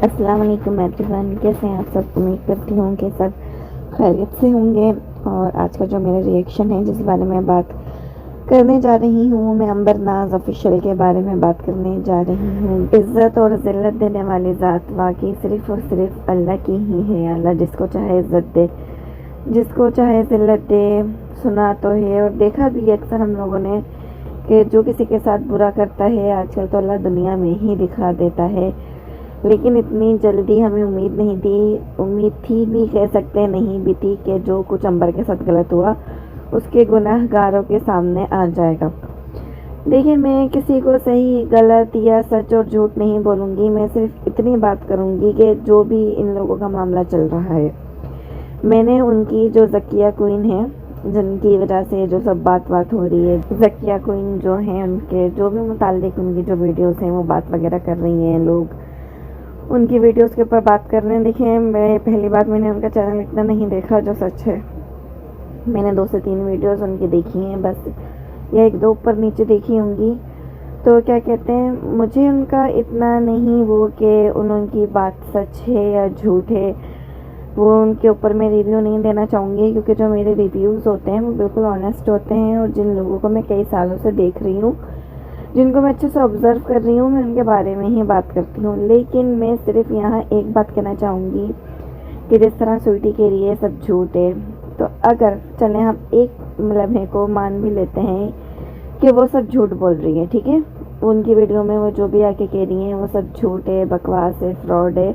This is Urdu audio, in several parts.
السلام علیکم ایوریون، کیسے ہیں آپ سب؟ امید کرتی ہوں کہ سب خیریت سے ہوں گے۔ اور آج کا جو میرا ریئیکشن ہے جس بارے میں بات کرنے جا رہی ہوں، میں عنبر ناز آفیشیل کے بارے میں بات کرنے جا رہی ہوں۔ عزت اور ذلت دینے والی ذات واقعی صرف اور صرف اللہ کی ہی ہے۔ اللہ جس کو چاہے عزت دے، جس کو چاہے ذلت دے۔ سنا تو ہے اور دیکھا بھی اکثر ہم لوگوں نے کہ جو کسی کے ساتھ برا کرتا ہے آج کل تو اللہ دنیا میں ہی دکھا دیتا ہے، لیکن اتنی جلدی ہمیں امید تھی بھی کہہ سکتے نہیں بھی تھی کہ جو کچھ عنبر کے ساتھ غلط ہوا اس کے گناہ گاروں کے سامنے آ جائے گا۔ دیکھیں، میں کسی کو صحیح غلط یا سچ اور جھوٹ نہیں بولوں گی، میں صرف اتنی بات کروں گی کہ جو بھی ان لوگوں کا معاملہ چل رہا ہے، میں نے ان کی جو ذکیہ کوئن ہے جن کی وجہ سے جو سب بات ہو رہی ہے، ذکیہ کوئن جو ہیں ان کے جو بھی متعلق ان کی جو ویڈیوز ہیں وہ بات وغیرہ کر رہی ہیں، لوگ ان کی ویڈیوز کے اوپر بات کر رہے ہیں۔ دیکھیں، پہلی بات میں نے ان کا چینل اتنا نہیں دیکھا جو سچ ہے، میں نے 2 سے 3 ویڈیوز ان کی دیکھی ہیں بس، یا 1-2 اوپر نیچے دیکھی ہوں گی۔ تو کیا کہتے ہیں، مجھے ان کا اتنا نہیں وہ کہ ان کی بات سچ ہے یا جھوٹ ہے، وہ ان کے اوپر میں ریویو نہیں دینا چاہوں گی، کیونکہ جو میرے ریویوز ہوتے ہیں وہ بالکل آنیسٹ ہوتے ہیں، اور جن لوگوں کو میں کئی سالوں سے دیکھ رہی ہوں، جن کو میں اچھے سے آبزرو کر رہی ہوں، میں ان کے بارے میں ہی بات کرتی ہوں۔ لیکن میں صرف یہاں ایک بات کہنا چاہوں گی کہ جس طرح سویٹی کے لیے سب جھوٹ ہے، تو اگر چلیں ہم ایک لمحے کو مان بھی لیتے ہیں کہ وہ سب جھوٹ بول رہی ہے، ٹھیک ہے، ان کی ویڈیو میں وہ جو بھی آ کے کہہ رہی ہیں وہ سب جھوٹ ہے، بکواس ہے، فراڈ ہے،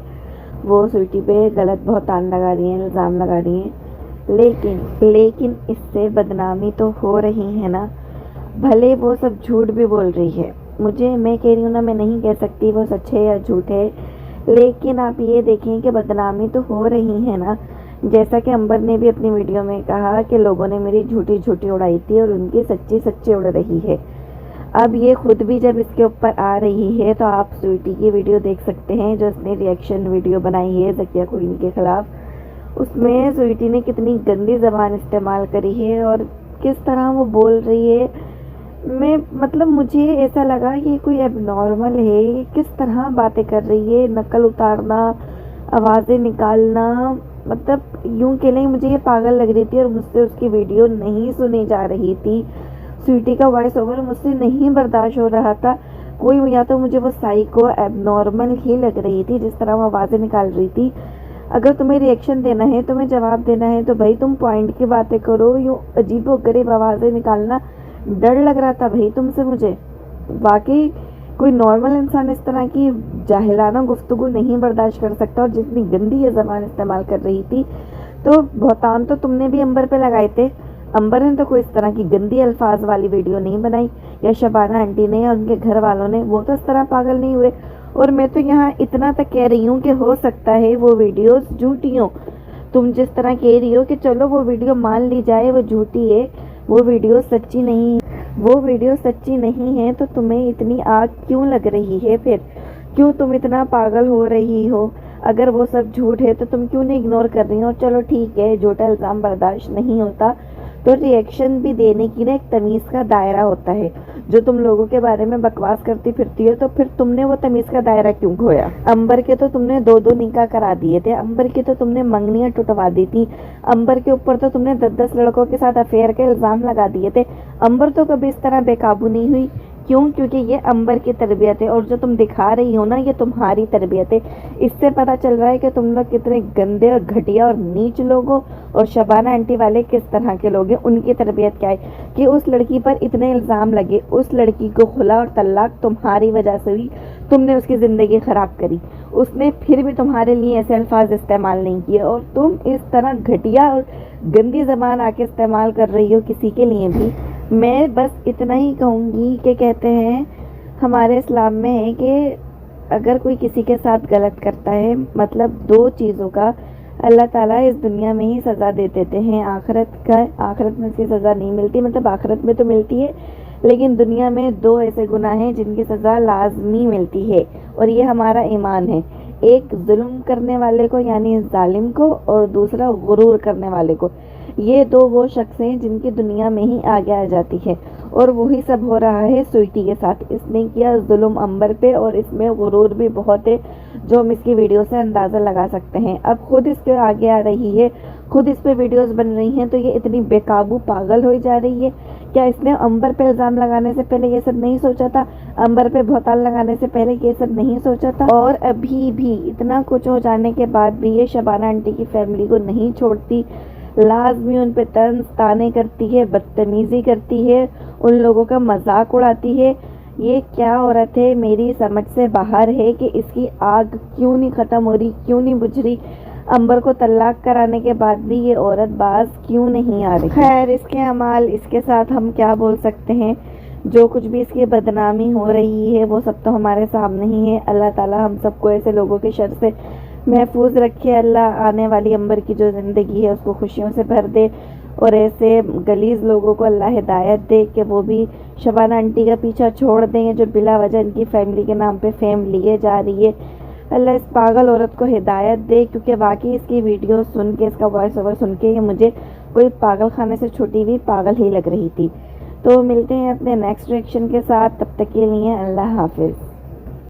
وہ سویٹی پہ غلط بہتان لگا رہی ہیں، الزام لگا رہی ہیں، لیکن اس سے بدنامی تو ہو رہی ہے نا، بھلے وہ سب جھوٹ بھی بول رہی ہے، میں کہہ رہی ہوں نا، میں نہیں کہہ سکتی وہ سچ ہے یا جھوٹ ہے، لیکن آپ یہ دیکھیں کہ بدنامی تو ہو رہی ہے نا۔ جیسا کہ عنبر نے بھی اپنی ویڈیو میں کہا کہ لوگوں نے میری جھوٹی اڑائی تھی اور ان کی سچی اڑ رہی ہے۔ اب یہ خود بھی جب اس کے اوپر آ رہی ہے تو آپ سویٹی کی ویڈیو دیکھ سکتے ہیں جو اس نے ریئیکشن ویڈیو بنائی ہے ذکیہ کوئن کے خلاف۔ اس میں سویٹی نے کتنی گندی زبان استعمال کری ہے اور کس طرح وہ بول رہی ہے، مجھے ایسا لگا کہ کوئی ایب نارمل ہے، یہ کس طرح باتیں کر رہی ہے، نقل اتارنا، آوازیں نکالنا، یوں کہ نہیں، مجھے یہ پاگل لگ رہی تھی اور مجھ سے اس کی ویڈیو نہیں سنی جا رہی تھی، سویٹی کا وائس اوور مجھ سے نہیں برداشت ہو رہا تھا، یا تو مجھے وہ سائیکو ایب نارمل ہی لگ رہی تھی جس طرح وہ آوازیں نکال رہی تھی۔ اگر تمہیں ریئیکشن دینا ہے، تمہیں جواب دینا ہے تو بھائی تم پوائنٹ کی باتیں کرو، یوں عجیب و غریب آوازیں نکالنا، ڈر لگ رہا تھا بھائی تم سے مجھے۔ واقعی کوئی نارمل انسان اس طرح کی جاہلانہ گفتگو نہیں برداشت کر سکتا، اور جتنی گندی یہ زبان استعمال کر رہی تھی، تو بہتان تو تم نے بھی عنبر پہ لگائے تھے، عنبر نے تو کوئی اس طرح کی گندی الفاظ والی ویڈیو نہیں بنائی، یا شبانہ آنٹی نے یا ان کے گھر والوں نے، وہ تو اس طرح پاگل نہیں ہوئے۔ اور میں تو یہاں اتنا تک کہہ رہی ہوں کہ ہو سکتا ہے وہ ویڈیوز جھوٹی ہوں، تم جس طرح کہہ رہی ہو کہ چلو وہ ویڈیو مان لی جائے وہ جھوٹی ہے، وہ ویڈیو سچی نہیں ہے، تو تمہیں اتنی آگ کیوں لگ رہی ہے؟ پھر کیوں تم اتنا پاگل ہو رہی ہو؟ اگر وہ سب جھوٹ ہے تو تم کیوں نہیں اگنور کر رہی ہو؟ چلو ٹھیک ہے، جھوٹا الزام برداشت نہیں ہوتا تو ریئیکشن بھی دینے کی نا ایک تمیز کا دائرہ ہوتا ہے، جو تم لوگوں کے بارے میں بکواس کرتی پھرتی ہو، تو پھر تم نے وہ تمیز کا دائرہ کیوں کھویا؟ عنبر کے تو تم نے 2 نکاح کرا دیے تھے، عنبر کی تو تم نے منگنیاں ٹوٹوا دی تھی، عنبر کے اوپر تو تم نے 10 لڑکوں کے ساتھ افیئر کے الزام لگا دیے تھے، عنبر تو کبھی اس طرح بے قابو نہیں ہوئی، کیوں؟ کیونکہ یہ عنبر کی تربیت ہے، اور جو تم دکھا رہی ہو نا یہ تمہاری تربیت ہے۔ اس سے پتہ چل رہا ہے کہ تم لوگ کتنے گندے اور گھٹیا اور نیچ لوگ ہو، اور شبانہ آنٹی والے کس طرح کے لوگ ہیں، ان کی تربیت کیا ہے کہ اس لڑکی پر اتنے الزام لگے، اس لڑکی کو خلا اور طلاق تمہاری وجہ سے ہوئی، تم نے اس کی زندگی خراب کری، اس نے پھر بھی تمہارے لیے ایسے الفاظ استعمال نہیں کیے، اور تم اس طرح گھٹیا اور گندی زبان آ کے استعمال کر رہی ہو کسی کے لیے بھی۔ میں بس اتنا ہی کہوں گی کہ کہتے ہیں ہمارے اسلام میں ہے کہ اگر کوئی کسی کے ساتھ غلط کرتا ہے، 2 چیزوں کا اللہ تعالیٰ اس دنیا میں ہی سزا دے دیتے ہیں، آخرت میں اس کی سزا نہیں ملتی، آخرت میں تو ملتی ہے لیکن دنیا میں 2 ایسے گناہ ہیں جن کی سزا لازمی ملتی ہے، اور یہ ہمارا ایمان ہے، ایک ظلم کرنے والے کو یعنی ظالم کو، اور دوسرا غرور کرنے والے کو، یہ 2 وہ شخص ہیں جن کی دنیا میں ہی آگے آ جاتی ہے، اور وہی سب ہو رہا ہے سویٹی کے ساتھ. اس نے کیا ظلم امبر پہ اور اس میں غرور بھی بہت ہے جو ہم اس کی ویڈیو سے اندازہ لگا سکتے ہیں. اب خود اس کے آگے آ رہی ہے, خود اس پہ ویڈیوز بن رہی ہیں, تو یہ اتنی بے قابو پاگل ہوئی جا رہی ہے. کیا اس نے امبر پہ الزام لگانے سے پہلے یہ سب نہیں سوچا تھا؟ امبر پہ بہتان لگانے سے پہلے یہ سب نہیں سوچا تھا؟ اور ابھی بھی اتنا کچھ ہو جانے کے بعد بھی یہ شبانہ آنٹی کی فیملی کو نہیں چھوڑتی, لازمی ان پہ طنز طانے کرتی ہے, بدتمیزی کرتی ہے, ان لوگوں کا مذاق اڑاتی ہے. یہ کیا عورت ہے, میری سمجھ سے باہر ہے کہ اس کی آگ کیوں نہیں ختم ہو رہی, کیوں نہیں بجھ رہی. امبر کو طلاق کرانے کے بعد بھی یہ عورت باز کیوں نہیں آ رہی؟ خیر, اس کے اعمال, اس کے ساتھ ہم کیا بول سکتے ہیں. جو کچھ بھی اس کی بدنامی ہو رہی ہے وہ سب تو ہمارے سامنے ہی ہے. اللہ تعالی ہم سب کو ایسے لوگوں کے شر سے محفوظ رکھے. اللہ آنے والی امبر کی جو زندگی ہے اس کو خوشیوں سے بھر دے, اور ایسے غلیظ لوگوں کو اللہ ہدایت دے کہ وہ بھی شبانہ آنٹی کا پیچھا چھوڑ دیں جو بلا وجہ ان کی فیملی کے نام پہ فیم لیے جا رہی ہے. اللہ اس پاگل عورت کو ہدایت دے, کیونکہ واقعی اس کی ویڈیو سن کے, اس کا وائس اوور سن کے, یہ مجھے کوئی پاگل خانے سے چھوٹی ہوئی پاگل ہی لگ رہی تھی. تو ملتے ہیں اپنے نیکسٹ ریئیکشن کے ساتھ, تب تک کے لیے اللہ حافظ.